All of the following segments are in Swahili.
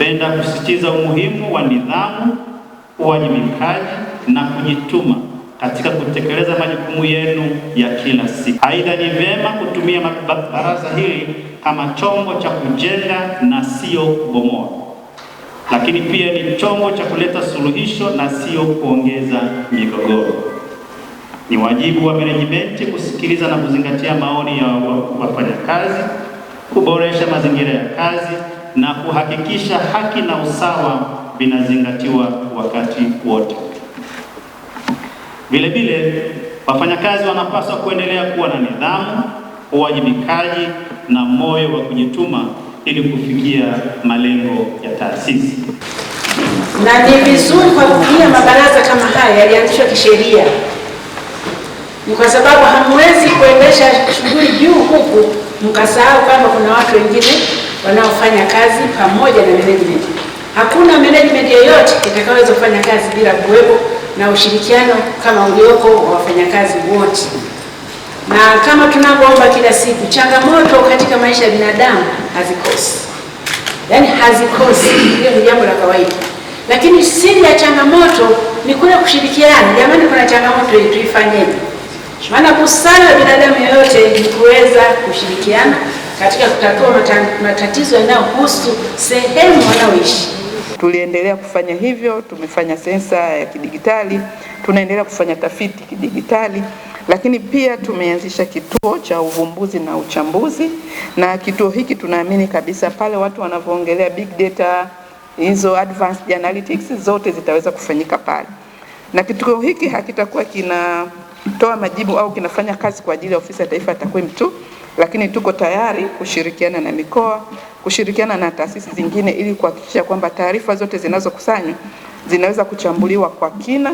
napenda kusisitiza umuhimu wa nidhamu, uwajibikaji na kujituma katika kutekeleza majukumu yenu ya kila siku. Aidha, ni vyema kutumia baraza hili kama chombo cha kujenga na sio kubomoa, lakini pia ni chombo cha kuleta suluhisho na sio kuongeza migogoro. Ni wajibu wa management kusikiliza na kuzingatia maoni ya wafanyakazi, kuboresha mazingira ya kazi na kuhakikisha haki na usawa vinazingatiwa wakati wote. Vile vile, wafanyakazi wanapaswa kuendelea kuwa na nidhamu, uwajibikaji na moyo wa kujituma ili kufikia malengo ya taasisi. Na ni vizuri kwa kutumia mabaraza kama haya yalianzishwa kisheria. Ni kwa sababu hamwezi kuendesha shughuli juu huku mkasahau kama kuna watu wengine wanaofanya kazi pamoja na management. Hakuna management yoyote itakayoweza kufanya kazi bila kuwepo na ushirikiano kama ulioko wa wafanyakazi wote. Na kama tunavyoomba kila siku, changamoto katika maisha ya binadamu hazikosi. Yaani hazikosi, hiyo ni jambo la kawaida. Lakini siri ya changamoto ni kule kushirikiana. Jamani, kuna changamoto hii tuifanyeje? Maana busara ya binadamu yoyote ni kuweza kushirikiana katika kutatua matatizo yanayohusu sehemu wanaoishi. Tuliendelea kufanya hivyo, tumefanya sensa ya kidigitali, tunaendelea kufanya tafiti kidigitali, lakini pia tumeanzisha kituo cha uvumbuzi na uchambuzi, na kituo hiki tunaamini kabisa pale watu wanavyoongelea big data, hizo advanced analytics zote zitaweza kufanyika pale. Na kituo hiki hakitakuwa kinatoa majibu au kinafanya kazi kwa ajili ya Ofisi ya Taifa ya Takwimu tu, lakini tuko tayari kushirikiana na mikoa, kushirikiana na taasisi zingine ili kuhakikisha kwamba taarifa zote zinazokusanywa zinaweza kuchambuliwa kwa kina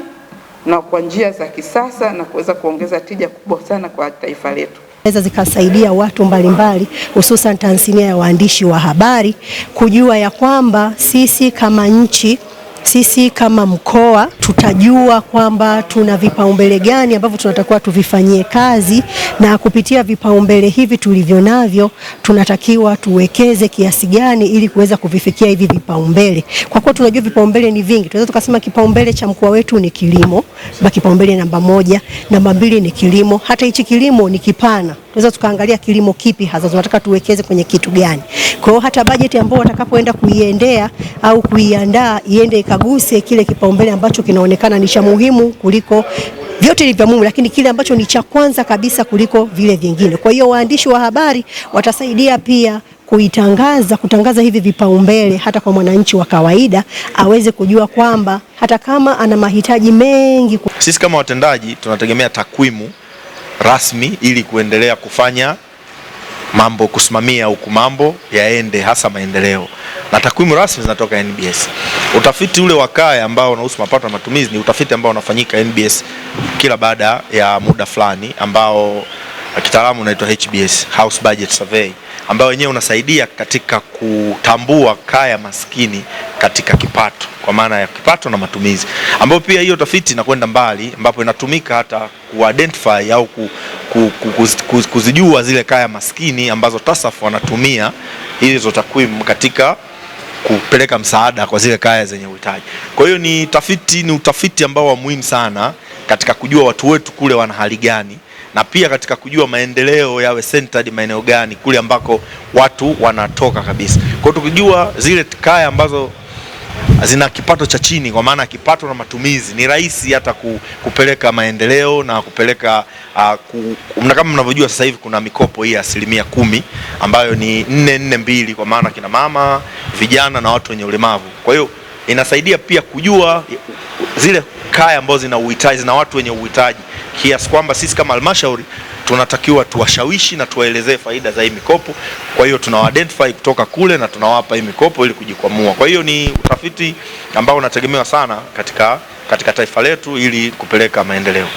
na kwa njia za kisasa na kuweza kuongeza tija kubwa sana kwa taifa letu. Naweza zikasaidia watu mbalimbali, hususan tasnia ya waandishi wa habari kujua ya kwamba sisi kama nchi, sisi kama mkoa tutajua kwamba tuna vipaumbele gani ambavyo tunatakiwa tuvifanyie kazi, na kupitia vipaumbele hivi tulivyo navyo tunatakiwa tuwekeze kiasi gani ili kuweza kuvifikia hivi vipaumbele. Kwa kuwa tunajua vipaumbele ni vingi, tunaweza tukasema kipaumbele cha mkoa wetu ni kilimo, kipaumbele namba 1, namba 2 ni kilimo. Hata hichi kilimo ni kipana. Tunaweza tukaangalia kilimo kipi hasa tunataka tuwekeze kwenye kitu gani. Kwa hiyo hata bajeti ambayo watakapoenda kuiendea au kuiandaa iende ikaguse kile kipaumbele ambacho kinaonekana ni cha muhimu kuliko vyote ni vya muhimu, lakini kile ambacho ni cha kwanza kabisa kuliko vile vingine. Kwa hiyo waandishi wa habari watasaidia pia kutangaza hivi vipaumbele hata kwa mwananchi wa kawaida aweze kujua kwamba hata kama ana mahitaji mengi. Sisi kama watendaji tunategemea takwimu rasmi ili kuendelea kufanya mambo, kusimamia huku mambo yaende, hasa maendeleo. Na takwimu rasmi zinatoka NBS. Utafiti ule wa kaya ambao unahusu mapato na matumizi ni utafiti ambao unafanyika NBS kila baada ya muda fulani, ambao kitaalamu unaitwa HBS, House Budget Survey, ambao wenyewe unasaidia katika kutambua kaya maskini katika kipato, kwa maana ya kipato na matumizi, ambao pia hiyo tafiti inakwenda mbali, ambapo inatumika hata ku-identify au kuzijua zile kaya maskini ambazo TASAF wanatumia hizo takwimu katika kupeleka msaada kwa zile kaya zenye uhitaji. Kwa hiyo ni utafiti ambao wa muhimu sana katika kujua watu wetu kule wana hali gani, na pia katika kujua maendeleo yawe centered maeneo gani kule ambako watu wanatoka kabisa. Kwa hiyo tukijua zile kaya ambazo zina kipato cha chini, kwa maana kipato na matumizi, ni rahisi hata kupeleka maendeleo na kupeleka kama mnavyojua sasa hivi kuna mikopo hii ya 10% ambayo ni 442 kwa maana kina mama, vijana na watu wenye ulemavu. Kwa hiyo inasaidia pia kujua zile kaya ambazo zina uhitaji na watu wenye uhitaji, kiasi kwamba sisi kama halmashauri tunatakiwa tuwashawishi na tuwaelezee faida za hii mikopo. Kwa hiyo tunawa-identify kutoka kule na tunawapa hii mikopo ili kujikwamua. Kwa hiyo ni utafiti ambao unategemewa sana katika taifa letu ili kupeleka maendeleo.